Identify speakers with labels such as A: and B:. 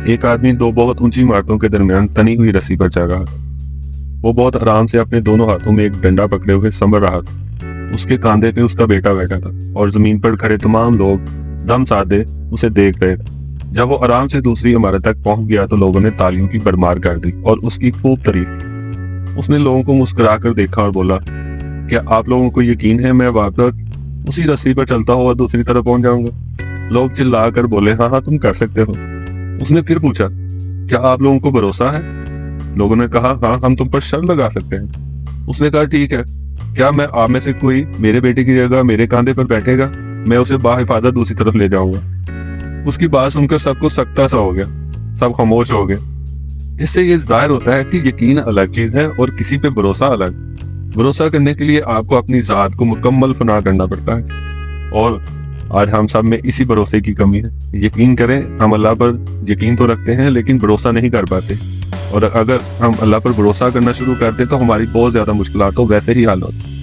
A: ایک آدمی دو بہت اونچی عمارتوں کے درمیان تنی ہوئی رسی پر چل رہا تھا۔ وہ بہت آرام سے اپنے دونوں ہاتھوں میں ایک ڈنڈا پکڑے ہوئے سنبھل رہا تھا۔ اس کے کاندھے پہ اس کا بیٹا بیٹھا تھا اور زمین پر کھڑے تمام لوگ دم سادے اسے دیکھ رہے تھے۔ جب وہ آرام سے دوسری عمارت تک پہنچ گیا تو لوگوں نے تالیوں کی بھرمار کر دی اور اس کی خوب تعریف کی۔ اس نے لوگوں کو مسکرا کر دیکھا اور بولا، کیا آپ لوگوں کو یقین ہے میں واپس اسی رسی پر چلتا ہوا دوسری طرف پہنچ جاؤں گا؟ لوگ چلا کر بولے، ہاں تم کر سکتے ہو۔ اس نے پھر پوچھا، کیا آپ لوگوں کو بھروسہ ہے؟ لوگوں نے کہا، ہاں ہم تم پر شرط لگا سکتے ہیں۔ اس نے کہا، ٹھیک ہے، کیا میں آپ میں سے کوئی میرے بیٹے کی جگہ میرے کاندھے پر بیٹھے گا؟ میں اسے باحفاظت دوسری طرف لے جاؤں گا۔ اس کی بات سن کر سب کو سکتا سا ہو گیا، سب خاموش ہو گئے۔ اس سے یہ ظاہر ہوتا ہے کہ یقین الگ چیز ہے اور کسی پہ بھروسہ الگ۔ بھروسہ کرنے کے لیے آپ کو اپنی ذات کو مکمل فنا کرنا پڑتا ہے، اور آج ہم سب میں اسی بھروسے کی کمی ہے۔ یقین کریں، ہم اللہ پر یقین تو رکھتے ہیں لیکن بھروسہ نہیں کر پاتے، اور اگر ہم اللہ پر بھروسہ کرنا شروع کرتے تو ہماری بہت زیادہ مشکلات تو ویسے ہی حل ہوتی۔